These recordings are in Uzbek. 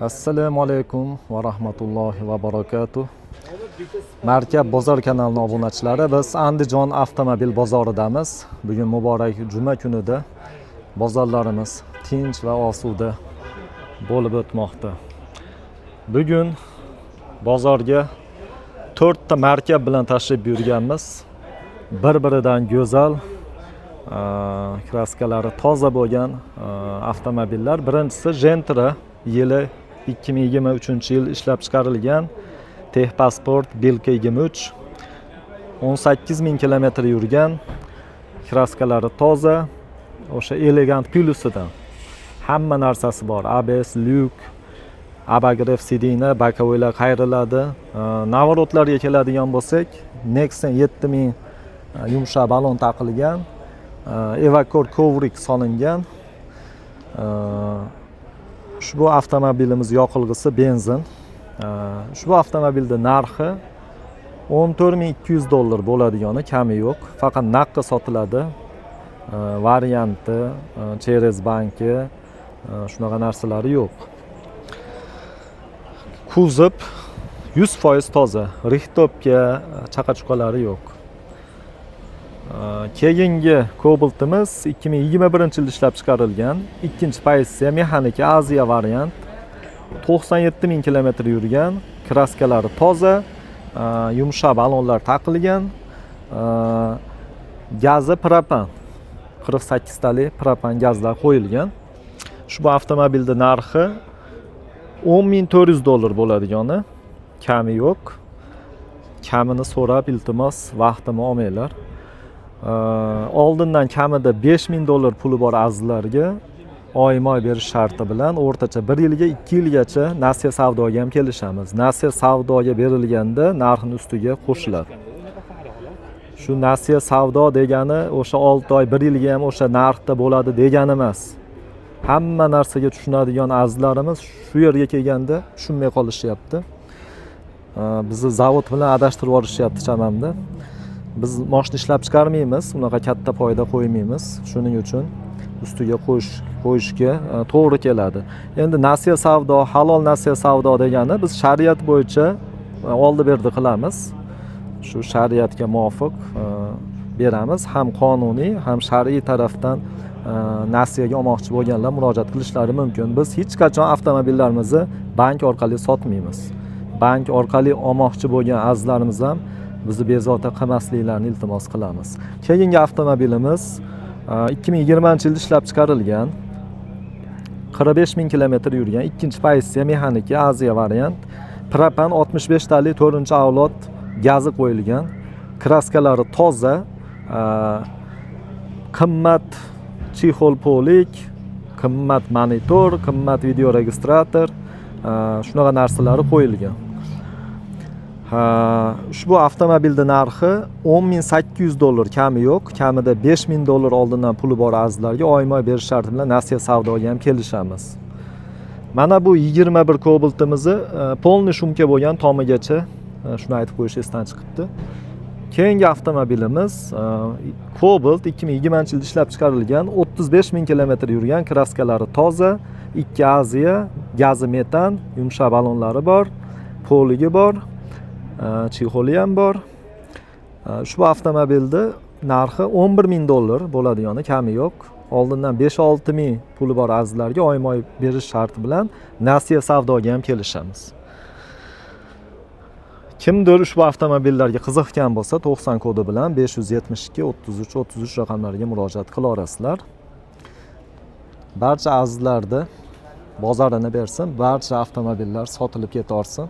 Assalomu alaykum va rahmatullohi va barakatuh. Markab bozor kanalining obunachilari, biz Andijon avtomobil bozoridamiz. Bugun muborak juma kunida bozorlarimiz tinch va osuda bo'lib o'tmoqda. Bugun bozorga 4 ta markab bilan tashrif buyurganmiz. Bir-biridan go'zal, kraskalari toza bo'lgan avtomobillar. Birinchisi Gentra, yili 2023-yil ishlab chiqarilgan Texpasport Belka 23, 18.000 kilometr yurgan, kraskalari toza, o'sha elegant plusidan. Hamma narsasi bor. ABS, lyuk, abagrev sidina, bokovoylar qayriladi. Navorotlarga keladigan bo'lsak, Nexen 7000 yumshoq balon taqilgan, Evacor kovrik solingan. Ushbu avtomobilimiz yoqilg'isi benzin. Ushbu avtomobilning narxi $14.200 bo'ladigani kami yo'q. Faqat naqdga sotiladi. Varianti, cheres banki, shunaqa narsalari yo'q. Kuzov 100% toza, rihtobga chaqachuqalari yo'q. Keyingi Cobalt'imiz 2021-yilda ishlab chiqarilgan, ikkinchi pozitsiya mexanika Aziya variant, 97.000 kilometr yurgan, kraskalari toza, yumshoq balonlar taqilgan, gazi propan, 48 talik propan gazlar qo'yilgan. Ushbu avtomobilning narxi $10.400 bo'ladigani kami yo'q. Kamini so'rab, iltimos, vaqtini olmanglar. Oldindan kamida $5.000 puli bor azizlarga oyma-oy berish sharti bilan o'rtacha 1 yilga 2 yilgacha nasiya savdoga ham kelishamiz. Nasiya savdoga berilganda narxning ustiga qo'shiladi. Shu nasiya savdo degani o'sha 6 oy 1 yilga ham o'sha narxda bo'ladi degani emas. Hamma narsaga tushunadigan azizlarimiz shu yerga kelganda tushunmay qolishyapti. Bizni zavod bilan adashtirib yuborishyapti chamamda. Biz moshina ishlab chiqarmaymiz, unaqa katta foyda qo'ymaymiz. Shuning uchun ustiga qo'yishga to'g'ri keladi. Endi nasiya savdo, halol nasiya savdo degani biz shariat bo'yicha oldi-berdi qilamiz. Shu shariatga muvofiq beramiz. Ham qonuniy, ham shar'iy tarafdan nasiyaga olmoqchi bo'lganlar murojaat qilishlari mumkin. Biz hech qachon avtomobillarimizni bank orqali sotmaymiz. Bank orqali olmoqchi bo'lgan azizlarimiz ham bizni bezovta qilmasliklarini iltimos qilamiz. Keyingi avtomobilimiz 2020-yilda ishlab chiqarilgan, 45.000 kilometr yurgan, ikkinchi pozitsiya mexanika Aziya variant, propan 65 talik 4-avlod gazi qo'yilgan, kraskalari toza, qimmat chexol polik, qimmat monitor, qimmat video registrator, shunaqa narsalari qo'yilgan. Ushbu avtomobilning narxi $10.800 kami yo'q. Kamida $5.000 oldindan puli bor azizlarga oyma-oy berish sharti bilan nasiya savdoga ham kelishamiz. Mana bu 21 Cobalt'imizni polni shumka bo'lgan tomigacha, shuni aytib qo'yish esdan chiqibdi. Keyingi avtomobilimiz Cobalt 2020-yilda ishlab chiqarilgan, 35.000 kilometr yurgan, kraskalari toza, 2 Aziya, gazi metan, yumshoq balonlari bor, poligi bor. Chexoli ham bor. Ushbu avtomobilning narxi $11.000 bo'ladigani kami yo'q. Oldindan 5-6 ming puli bor azizlarga oyma-oy berish sharti bilan nasiya savdoga ham kelishamiz. Kimdir ushbu avtomobillarga qiziqgan bo'lsa, 90 kodi bilan 572 33 33 raqamlariga murojaat qila olasizlar. Barcha azizlarni bozorini bersin, barcha avtomobillar sotilib ketaversin.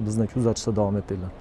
Bizni kuzatishda davom etinglar.